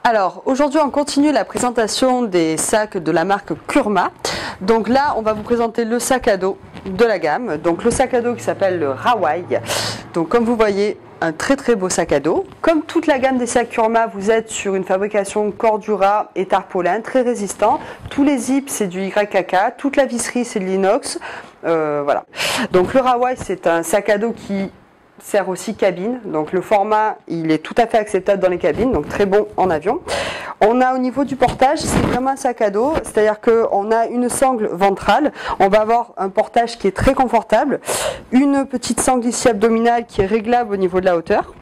Alors aujourd'hui on continue la présentation des sacs de la marque Kurma. Donc là on va vous présenter le sac à dos de la gamme. Donc le sac à dos qui s'appelle le Rawai. Donc comme vous voyez, un très beau sac à dos. Comme toute la gamme des sacs Kurma, vous êtes sur une fabrication Cordura et tarpaulin, très résistant. Tous les zips c'est du YKK, toute la visserie c'est de l'inox. Voilà. Donc le Rawai c'est un sac à dos qui sert aussi cabine, donc le format il est tout à fait acceptable dans les cabines, donc très bon en avion. On a au niveau du portage, c'est vraiment un sac à dos, c'est-à-dire qu'on a une sangle ventrale, on va avoir un portage qui est très confortable, une petite sangle ici abdominale qui est réglable au niveau de la hauteur.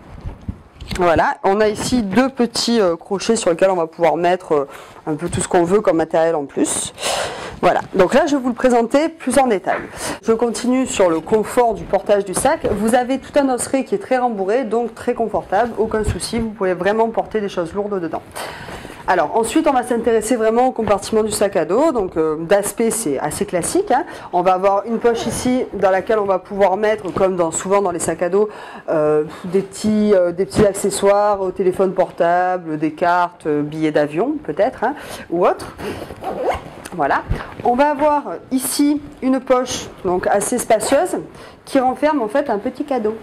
Voilà, on a ici deux petits crochets sur lesquels on va pouvoir mettre un peu tout ce qu'on veut comme matériel en plus. Voilà, donc là je vais vous le présenter plus en détail. Je continue sur le confort du portage du sac. Vous avez tout un osselet qui est très rembourré, donc très confortable, aucun souci, vous pouvez vraiment porter des choses lourdes dedans. Alors ensuite on va s'intéresser vraiment au compartiment du sac à dos, donc d'aspect c'est assez classique, hein. On va avoir une poche ici dans laquelle on va pouvoir mettre, comme souvent dans les sacs à dos, des petits accessoires au téléphone portable, des cartes, billets d'avion peut-être, hein, ou autre. Voilà, on va avoir ici une poche donc assez spacieuse qui renferme en fait un petit cadeau.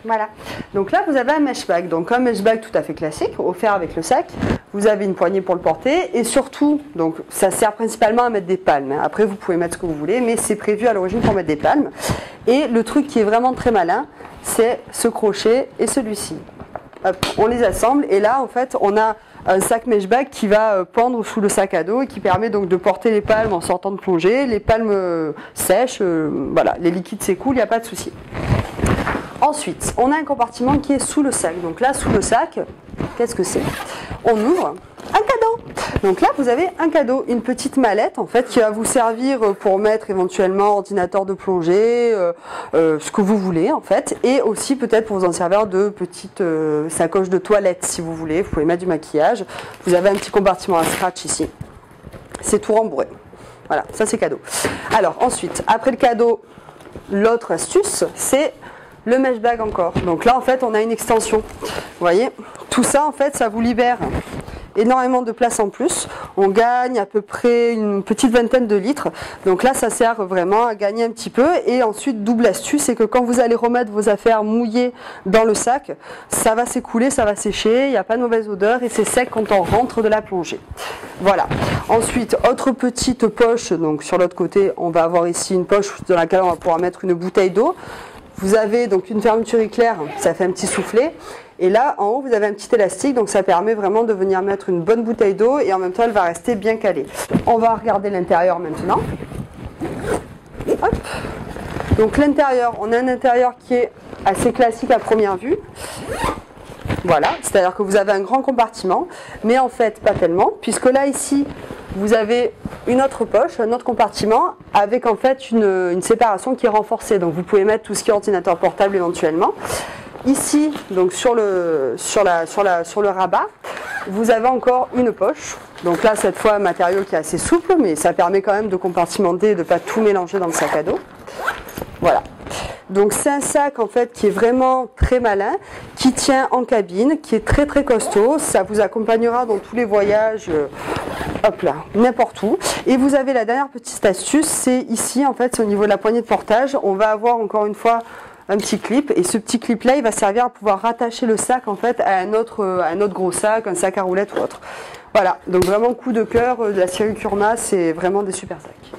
Voilà, donc là vous avez un mesh bag, donc un mesh bag tout à fait classique, offert avec le sac. Vous avez une poignée pour le porter et surtout, donc ça sert principalement à mettre des palmes. Après vous pouvez mettre ce que vous voulez, mais c'est prévu à l'origine pour mettre des palmes. Et le truc qui est vraiment très malin, c'est ce crochet et celui-ci. On les assemble et là en fait on a un sac mesh bag qui va pendre sous le sac à dos et qui permet donc de porter les palmes en sortant de plongée. Les palmes sèches, voilà, les liquides s'écoulent, il n'y a pas de souci. Ensuite, on a un compartiment qui est sous le sac. Donc là, sous le sac, qu'est-ce que c'est? On ouvre un cadeau. Donc là, vous avez un cadeau, une petite mallette en fait qui va vous servir pour mettre éventuellement ordinateur de plongée, ce que vous voulez en fait, et aussi peut-être pour vous en servir de petite sacoche de toilette si vous voulez. Vous pouvez mettre du maquillage. Vous avez un petit compartiment à scratch ici. C'est tout rembourré. Voilà, ça c'est cadeau. Alors ensuite, après le cadeau, l'autre astuce, c'est le mesh bag encore. Donc là en fait on a une extension. Vous voyez, tout ça en fait ça vous libère énormément de place en plus. On gagne à peu près une petite vingtaine de litres. Donc là ça sert vraiment à gagner un petit peu. Et ensuite double astuce, c'est que quand vous allez remettre vos affaires mouillées dans le sac, ça va s'écouler, ça va sécher, il n'y a pas de mauvaise odeur et c'est sec quand on rentre de la plongée. Voilà. Ensuite, autre petite poche, donc sur l'autre côté on va avoir ici une poche dans laquelle on va pouvoir mettre une bouteille d'eau. Vous avez donc une fermeture éclair, ça fait un petit soufflet. Et là, en haut, vous avez un petit élastique, donc ça permet vraiment de venir mettre une bonne bouteille d'eau et en même temps, elle va rester bien calée. On va regarder l'intérieur maintenant. Hop. Donc l'intérieur, on a un intérieur qui est assez classique à première vue. Voilà, c'est-à-dire que vous avez un grand compartiment, mais en fait pas tellement, puisque là ici vous avez une autre poche, un autre compartiment, avec en fait une séparation qui est renforcée. Donc vous pouvez mettre tout ce qui est ordinateur portable éventuellement. Ici, donc sur le rabat, vous avez encore une poche. Donc là cette fois un matériau qui est assez souple, mais ça permet quand même de compartimenter et de ne pas tout mélanger dans le sac à dos. Voilà. Donc c'est un sac en fait qui est vraiment très malin, qui tient en cabine, qui est très costaud, ça vous accompagnera dans tous les voyages, hop là, n'importe où. Et vous avez la dernière petite astuce, c'est ici en fait, c'est au niveau de la poignée de portage, on va avoir encore une fois un petit clip et ce petit clip là il va servir à pouvoir rattacher le sac en fait à un autre gros sac, un sac à roulettes ou autre. Voilà, donc vraiment coup de cœur de la série Kurma, c'est vraiment des super sacs.